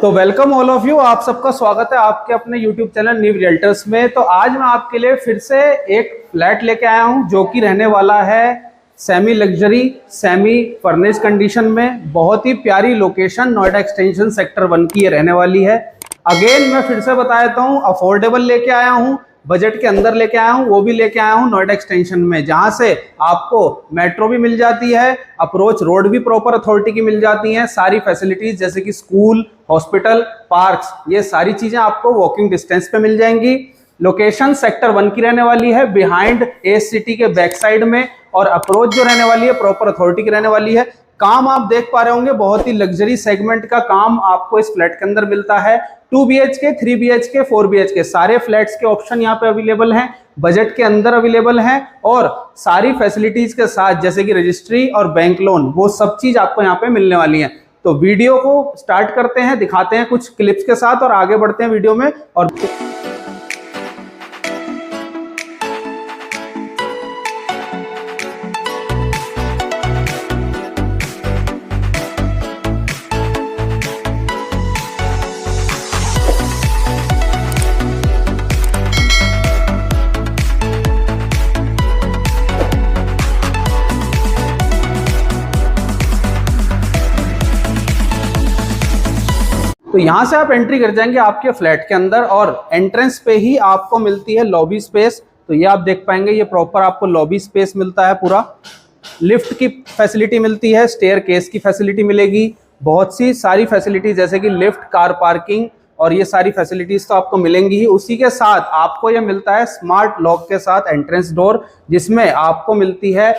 तो welcome all of you, आप सबका स्वागत है आपके अपने यूट्यूब चैनल न्यू रियल्टर्स में। तो आज मैं आपके लिए फिर से एक फ्लैट लेके आया हूं जो कि रहने वाला है semi luxury semi furnish condition में। बहुत ही प्यारी लोकेशन नोएडा एक्सटेंशन सेक्टर 1 की ये रहने वाली है। अगेन मैं फिर से बता देता हूँ, अफोर्डेबल लेके आया हूँ, बजट के अंदर लेके आया हूँ, वो भी लेके आया हूँ नोएडा एक्सटेंशन में, जहां से आपको मेट्रो भी मिल जाती है, अप्रोच रोड भी प्रॉपर अथॉरिटी की मिल जाती हैं, सारी फैसिलिटीज जैसे कि स्कूल, हॉस्पिटल, पार्क्स, ये सारी चीजें आपको वॉकिंग डिस्टेंस पे मिल जाएंगी। लोकेशन सेक्टर 1 की रहने वाली है, बिहाइंड एस सिटी के बैक साइड में, और अप्रोच जो रहने वाली है प्रॉपर अथॉरिटी की रहने वाली है। काम आप देख पा रहे होंगे, बहुत ही लग्जरी सेगमेंट का काम आपको इस फ्लैट के अंदर मिलता है। 2 BHK, 3 BHK, 4 BHK सारे फ्लैट्स के ऑप्शन यहाँ पे अवेलेबल हैं, बजट के अंदर अवेलेबल हैं, और सारी फैसिलिटीज के साथ जैसे कि रजिस्ट्री और बैंक लोन, वो सब चीज आपको यहाँ पे मिलने वाली है। तो वीडियो को स्टार्ट करते हैं, दिखाते हैं कुछ क्लिप्स के साथ और आगे बढ़ते हैं वीडियो में। और तो यहां से आप एंट्री कर जाएंगे आपके फ्लैट के अंदर, और एंट्रेंस पे ही आपको मिलती है लॉबी स्पेस। तो ये आप देख पाएंगे, ये प्रॉपर आपको लॉबी स्पेस मिलता है पूरा। लिफ्ट की फैसिलिटी मिलती है, स्टेयर केस की फैसिलिटी मिलेगी, बहुत सी सारी फैसिलिटी जैसे कि लिफ्ट, कार पार्किंग, और ये सारी फैसिलिटीज तो आपको मिलेंगी ही। उसी के साथ आपको ये मिलता है स्मार्ट लॉक के साथ एंट्रेंस डोर, जिसमें आपको मिलती है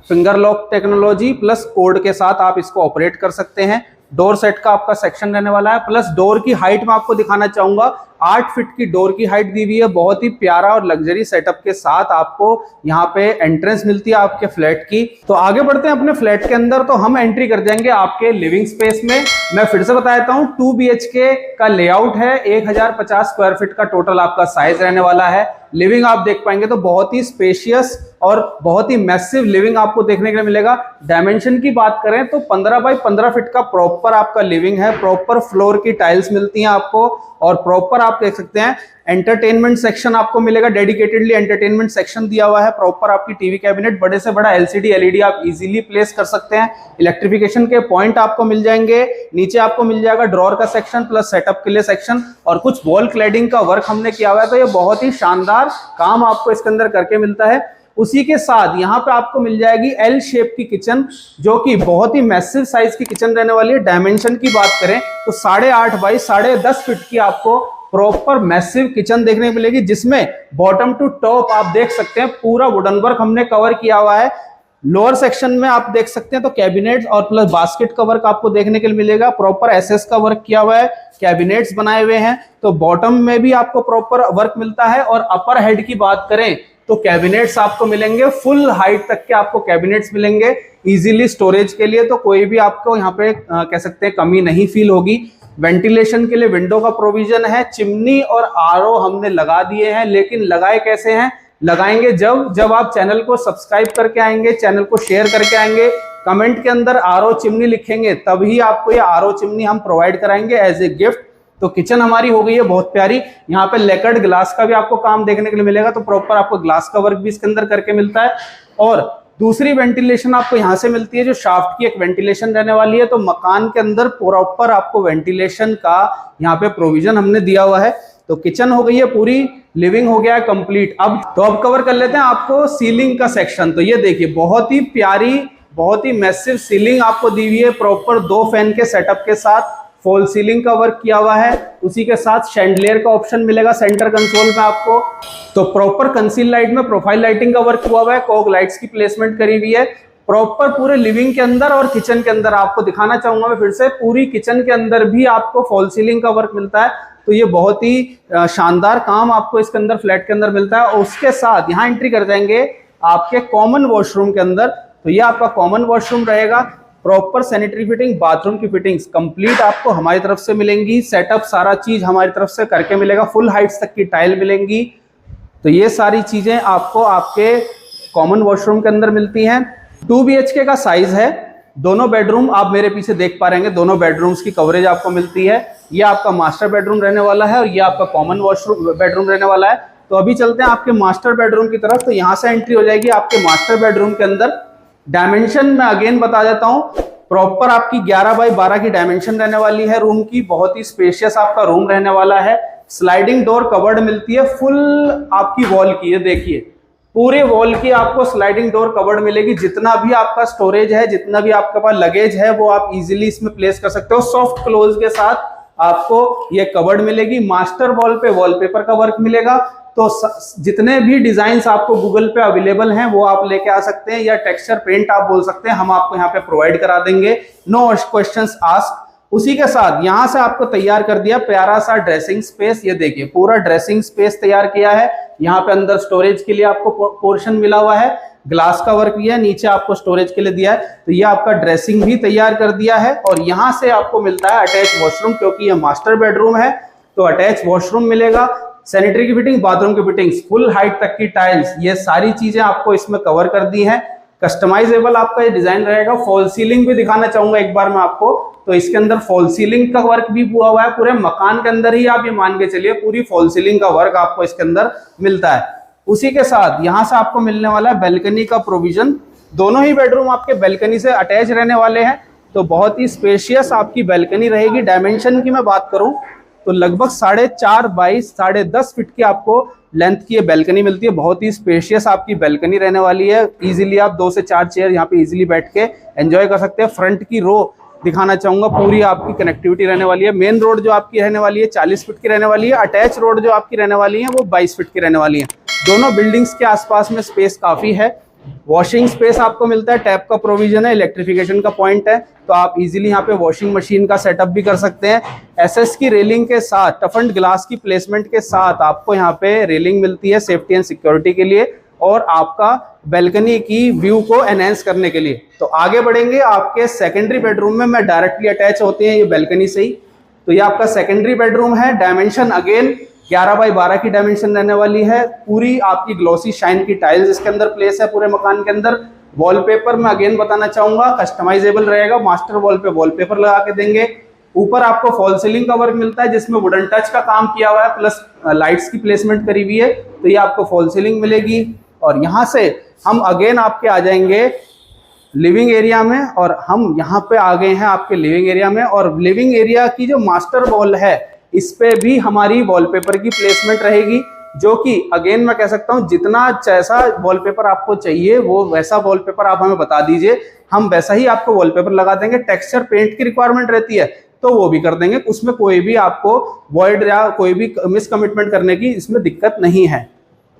finger lock technology plus code के साथ आप इसको ऑपरेट कर सकते हैं। डोर सेट का आपका सेक्शन रहने वाला है, प्लस डोर की हाइट में आपको दिखाना चाहूंगा, 8 फीट की डोर की हाइट दी हुई है। बहुत ही प्यारा और लग्जरी सेटअप के साथ आपको यहाँ पे एंट्रेंस मिलती है आपके फ्लैट की। तो आगे बढ़ते हैं अपने फ्लैट के अंदर। तो हम एंट्री कर जाएंगे आपके लिविंग स्पेस में। मैं फिर से बता देता हूँ, 2 BHK का लेआउट है, 1050 स्क्वायर फीट का टोटल आपका साइज रहने वाला है। लिविंग आप देख पाएंगे तो बहुत ही स्पेशियस और बहुत ही मैसिव लिविंग आपको देखने के लिए मिलेगा। डायमेंशन की बात करें तो 15 बाई 15 फीट का प्रॉपर आपका लिविंग है। प्रॉपर फ्लोर की टाइल्स मिलती हैं आपको, और प्रॉपर आप देख सकते हैं एंटरटेनमेंट सेक्शन आपको मिलेगा, डेडिकेटेडली एंटरटेनमेंट सेक्शन दिया हुआ है। प्रॉपर आपकी टीवी कैबिनेट, बड़े से बड़ा LCD LED आप इजीली प्लेस कर सकते हैं। इलेक्ट्रिफिकेशन के पॉइंट आपको मिल जाएंगे। नीचे आपको मिल जाएगा ड्रॉर का सेक्शन प्लस सेटअप के लिए सेक्शन, और कुछ वॉल क्लैडिंग का वर्क हमने किया हुआ है। तो ये बहुत ही शानदार काम आपको इसके अंदर करके मिलता है। उसी के साथ यहाँ पे आपको मिल जाएगी L शेप की किचन, जो कि बहुत ही मैसिव साइज की किचन रहने वाली है। डायमेंशन की बात करें तो 8.5 बाई 10.5 फीट की आपको प्रॉपर मैसिव किचन देखने को मिलेगी, जिसमें बॉटम टू टॉप आप देख सकते हैं पूरा वुडन वर्क हमने कवर किया हुआ है। लोअर सेक्शन में आप देख सकते हैं तो कैबिनेट्स और प्लस बास्केट का वर्क आपको देखने के लिए मिलेगा। प्रॉपर SS का वर्क किया हुआ है, कैबिनेट्स बनाए हुए हैं। तो बॉटम में भी आपको प्रॉपर वर्क मिलता है। और अपर हेड की बात करें तो कैबिनेट्स आपको मिलेंगे, फुल हाइट तक के आपको कैबिनेट्स मिलेंगे इजीली स्टोरेज के लिए। तो कोई भी आपको यहाँ पे कह सकते हैं कमी नहीं फील होगी। वेंटिलेशन के लिए विंडो का प्रोविजन है। चिमनी और RO हमने लगा दिए हैं, लेकिन लगाए कैसे हैं? लगाएंगे जब आप चैनल को सब्सक्राइब करके आएंगे, चैनल को शेयर करके आएंगे, कमेंट के अंदर RO चिमनी लिखेंगे, तभी आपको ये RO चिमनी हम प्रोवाइड कराएंगे एज ए गिफ्ट। तो किचन हमारी हो गई है बहुत प्यारी। यहाँ पे लेकर्ड ग्लास का भी आपको काम देखने के लिए मिलेगा, तो प्रॉपर आपको ग्लास का वर्क भी इसके अंदर करके मिलता है। और दूसरी वेंटिलेशन आपको यहाँ से मिलती है, जो शाफ्ट की एक वेंटिलेशन रहने वाली है। तो मकान के अंदर प्रॉपर आपको वेंटिलेशन का यहाँ पे प्रोविजन हमने दिया हुआ है। तो किचन हो गई है पूरी, लिविंग हो गया है कंप्लीट। अब कवर कर लेते हैं आपको सीलिंग का सेक्शन। तो ये देखिए, बहुत ही प्यारी, बहुत ही मैसिव सीलिंग आपको दी हुई है, प्रॉपर 2 फैन के सेटअप के साथ। फॉल सीलिंग का वर्क किया हुआ है, उसी के साथ शैंडलियर का ऑप्शन मिलेगा सेंटर कंसोल में आपको। तो प्रॉपर कंसील लाइट में प्रोफाइल लाइटिंग का वर्क हुआ है, कॉग लाइट्स की प्लेसमेंट करी हुई है प्रॉपर पूरे लिविंग के अंदर। और किचन के अंदर आपको दिखाना चाहूंगा मैं फिर से, पूरी किचन के अंदर भी आपको फॉल सीलिंग का वर्क मिलता है। तो ये बहुत ही शानदार काम आपको इसके अंदर फ्लैट के अंदर मिलता है। और उसके साथ यहाँ एंट्री कर जाएंगे आपके कॉमन वॉशरूम के अंदर। तो ये आपका कॉमन वॉशरूम रहेगा, प्रॉपर सैनिटरी फिटिंग, बाथरूम की फिटिंग्स कंप्लीट आपको हमारी तरफ से मिलेंगी। सेटअप सारा चीज हमारी तरफ से करके मिलेगा, फुल हाइट्स तक की टाइल मिलेंगी। तो ये सारी चीजें आपको आपके कॉमन वॉशरूम के अंदर मिलती हैं। 2 BHK का साइज है, दोनों बेडरूम आप मेरे पीछे देख पा रहे हैं, दोनों बेडरूम्स की कवरेज आपको मिलती है। ये आपका मास्टर बेडरूम रहने वाला है और ये आपका कॉमन वॉशरूम बेडरूम रहने वाला है। तो अभी चलते हैं आपके मास्टर बेडरूम की तरफ। तो यहाँ से एंट्री हो जाएगी आपके मास्टर बेडरूम के अंदर। डायमेंशन मैं अगेन बता देता हूँ, प्रॉपर आपकी 11 बाई 12 की डायमेंशन रहने वाली है रूम की। बहुत ही स्पेशियस आपका रूम रहने वाला है। स्लाइडिंग डोर कवर्ड मिलती है फुल आपकी वॉल की, ये देखिए पूरे वॉल की आपको स्लाइडिंग डोर कवर्ड मिलेगी। जितना भी आपका स्टोरेज है, जितना भी आपके पास लगेज है, वो आप इजीली इसमें प्लेस कर सकते हो। सॉफ्ट क्लोज के साथ आपको ये कवर्ड मिलेगी। मास्टर वॉल पे वॉलपेपर का वर्क मिलेगा। तो जितने भी डिजाइन्स आपको गूगल पे अवेलेबल हैं वो आप लेके आ सकते हैं, या टेक्सचर पेंट आप बोल सकते हैं, हम आपको यहाँ पे प्रोवाइड करा देंगे। No questions asked. उसी के साथ यहां से आपको तैयार कर दिया प्यारा सा ड्रेसिंग स्पेस। ये देखिए पूरा ड्रेसिंग स्पेस तैयार किया है। यहाँ पे अंदर स्टोरेज के लिए आपको पोर्शन मिला हुआ है, ग्लास का वर्क भी है, नीचे आपको स्टोरेज के लिए दिया है। तो ये आपका ड्रेसिंग भी तैयार कर दिया है। और यहाँ से आपको मिलता है अटैच वॉशरूम, क्योंकि ये मास्टर बेडरूम है तो अटैच वॉशरूम मिलेगा। सैनिटरी की फिटिंग, बाथरूम की फिटिंग्स, फुल हाइट तक की टाइल्स, ये सारी चीजें आपको इसमें कवर कर दी है। कस्टमाइजेबल आपका ये डिजाइन रहेगा। फॉल सीलिंग भी दिखाना चाहूंगा एक बार मैं आपको। तो इसके अंदर फॉल सीलिंग का वर्क भी हुआ हुआ है। पूरे मकान के अंदर ही आप ये मान के चलिए पूरी फॉल सीलिंग का वर्क आपको इसके अंदर मिलता है। उसी के साथ यहां से आपको मिलने वाला है बैल्कनी का प्रोविजन। दोनों ही बेडरूम आपके बैल्कनी से अटैच रहने वाले हैं। तो बहुत ही स्पेशियस आपकी बैल्कनी रहेगी। डायमेंशन की मैं बात करूं तो लगभग 4.5 बाई 10.5 फीट की आपको लेंथ की ये बैल्कनी मिलती है। बहुत ही स्पेशियस आपकी बैल्कनी रहने वाली है। इजीली आप 2 से 4 चेयर यहाँ पे इजीली बैठ के एंजॉय कर सकते हैं। फ्रंट की रो दिखाना चाहूंगा, पूरी आपकी कनेक्टिविटी रहने वाली है। मेन रोड जो आपकी रहने वाली है 40 फीट की रहने वाली है। अटैच रोड जो आपकी रहने वाली है वो 22 फीट की रहने वाली है। दोनों बिल्डिंग्स के आसपास में स्पेस काफी है। वॉशिंग स्पेस आपको मिलता है, टैप का प्रोविजन है, इलेक्ट्रिफिकेशन का पॉइंट है। तो आप इजीली यहाँ पे वॉशिंग मशीन का सेटअप भी कर सकते हैं। एसएस की रेलिंग के साथ, टफन्ड ग्लास की प्लेसमेंट के साथ आपको यहाँ पे रेलिंग मिलती है सेफ्टी एंड सिक्योरिटी के लिए और आपका बैल्कनी की व्यू को एनहेंस करने के लिए। तो आगे बढ़ेंगे आपके सेकेंडरी बेडरूम में। मैं डायरेक्टली अटैच होते हैं ये बैल्कनी से ही। तो ये आपका सेकेंडरी बेडरूम है। डायमेंशन अगेन 11 बाई 12 की डायमेंशन रहने वाली है। पूरी आपकी ग्लॉसी शाइन की टाइल्स इसके अंदर प्लेस है पूरे मकान के अंदर। वॉलपेपर मैं अगेन बताना चाहूंगा कस्टमाइजेबल रहेगा। मास्टर वॉल पे वॉलपेपर लगा के देंगे। ऊपर आपको फॉल सीलिंग का वर्क मिलता है जिसमें वुडन टच का काम किया हुआ है, प्लस लाइट्स की प्लेसमेंट करी हुई है। तो ये आपको फॉल सीलिंग मिलेगी। और यहाँ से हम अगेन आपके आ जाएंगे लिविंग एरिया में, और हम यहाँ पे आ गए हैं आपके लिविंग एरिया में। और लिविंग एरिया की जो मास्टर वॉल है इस पे भी हमारी वॉलपेपर की प्लेसमेंट रहेगी, जो कि अगेन मैं कह सकता हूँ जितना जैसा वॉलपेपर आपको चाहिए वो वैसा वॉलपेपर आप हमें बता दीजिए, हम वैसा ही आपको वॉलपेपर लगा देंगे। टेक्सचर पेंट की रिक्वायरमेंट रहती है तो वो भी कर देंगे। उसमें कोई भी आपको वॉइड या कोई भी मिसकमिटमेंट करने की इसमें दिक्कत नहीं है।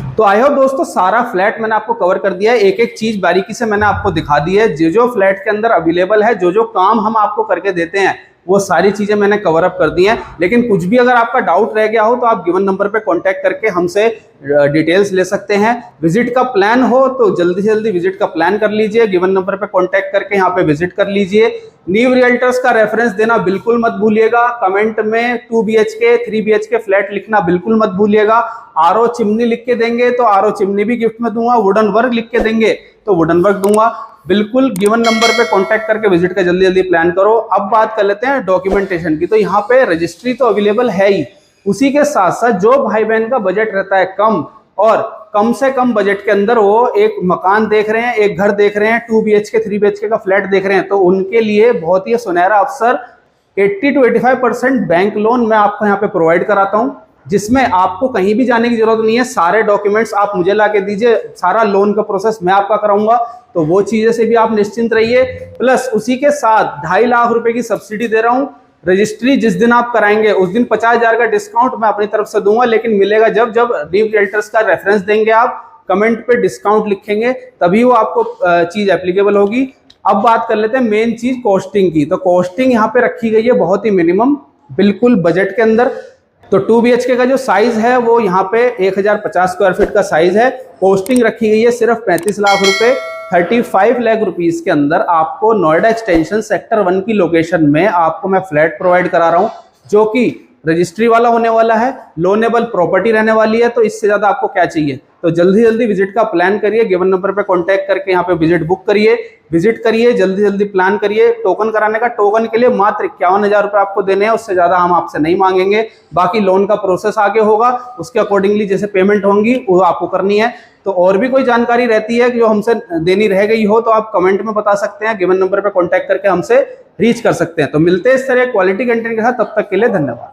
तो आई होप दोस्तों सारा फ्लैट मैंने आपको कवर कर दिया है। एक एक चीज बारीकी से मैंने आपको दिखा दी है। जो जो फ्लैट के अंदर अवेलेबल है, जो जो काम हम आपको करके देते हैं, वो सारी चीजें मैंने कवर अप कर दी हैं। लेकिन कुछ भी अगर आपका डाउट रह गया हो तो आप गिवन नंबर पे कांटेक्ट करके हमसे डिटेल्स ले सकते हैं। विजिट का प्लान हो तो जल्दी से जल्दी विजिट का प्लान कर लीजिए। गिवन नंबर पे कांटेक्ट करके यहाँ पे विजिट कर लीजिए। न्यू रियल्टर्स का रेफरेंस देना बिल्कुल मत भूलिएगा। कमेंट में 2 BHK 3 BHK फ्लैट लिखना बिल्कुल मत भूलिएगा। आरओ चिमनी लिख के देंगे तो आरओ चिमनी भी गिफ्ट में दूंगा। वुडन वर्क लिख के देंगे तो वुडन वर्क दूंगा। बिल्कुल गिवन नंबर पे कांटेक्ट करके विजिट का जल्दी जल्दी प्लान करो। अब बात कर लेते हैं डॉक्यूमेंटेशन की। तो यहाँ पे रजिस्ट्री तो अवेलेबल है ही, उसी के साथ साथ जो भाई बहन का बजट रहता है कम, और कम से कम बजट के अंदर वो एक मकान देख रहे हैं, एक घर देख रहे हैं, 2 BHK 3 BHK का फ्लैट देख रहे हैं, तो उनके लिए बहुत ही सुनहरा अवसर 80 to 85% बैंक लोन मैं आपको यहाँ पे प्रोवाइड कराता हूँ, जिसमें आपको कहीं भी जाने की जरूरत नहीं है। सारे डॉक्यूमेंट्स आप मुझे ला के दीजिए, सारा लोन का प्रोसेस मैं आपका कराऊंगा। तो वो चीजें से भी आप निश्चिंत रहिए। प्लस उसी के साथ 2.5 लाख रुपए की सब्सिडी दे रहा हूँ। रजिस्ट्री जिस दिन आप कराएंगे उस दिन 50,000 का डिस्काउंट मैं अपनी तरफ से दूंगा, लेकिन मिलेगा जब जब न्यू रियल्टर्स का रेफरेंस देंगे, आप कमेंट पे डिस्काउंट लिखेंगे, तभी वो आपको चीज एप्लीकेबल होगी। अब बात कर लेते हैं मेन चीज कॉस्टिंग की। तो कॉस्टिंग यहाँ पे रखी गई है बहुत ही मिनिमम, बिल्कुल बजट के अंदर। तो 2 BHK का जो साइज है वो यहाँ पे 1050 स्क्वायर फीट का साइज है। कॉस्टिंग रखी गई है सिर्फ 35 लाख रुपए। 35 लाख रुपीस के अंदर आपको नोएडा एक्सटेंशन सेक्टर 1 की लोकेशन में आपको मैं फ्लैट प्रोवाइड करा रहा हूँ, जो कि रजिस्ट्री वाला होने वाला है, लोनेबल प्रॉपर्टी रहने वाली है। तो इससे ज्यादा आपको क्या चाहिए? तो जल्दी जल्दी विजिट का प्लान करिए, गिवन नंबर पे कांटेक्ट करके यहाँ पे विजिट बुक करिए, विजिट करिए, जल्दी जल्दी प्लान करिए। टोकन कराने का, टोकन के लिए मात्र 51,000 रुपए आपको देने हैं, उससे ज्यादा हम आपसे नहीं मांगेंगे। बाकी लोन का प्रोसेस आगे होगा, उसके अकॉर्डिंगली जैसे पेमेंट होंगी वो आपको करनी है। तो और भी कोई जानकारी रहती है कि जो हमसे देनी रह गई हो तो आप कमेंट में बता सकते हैं, गिवन नंबर पे कांटेक्ट करके हमसे रीच कर सकते हैं। तो मिलते हैं इस तरह क्वालिटी कंटेंट के साथ, तब तक के लिए धन्यवाद।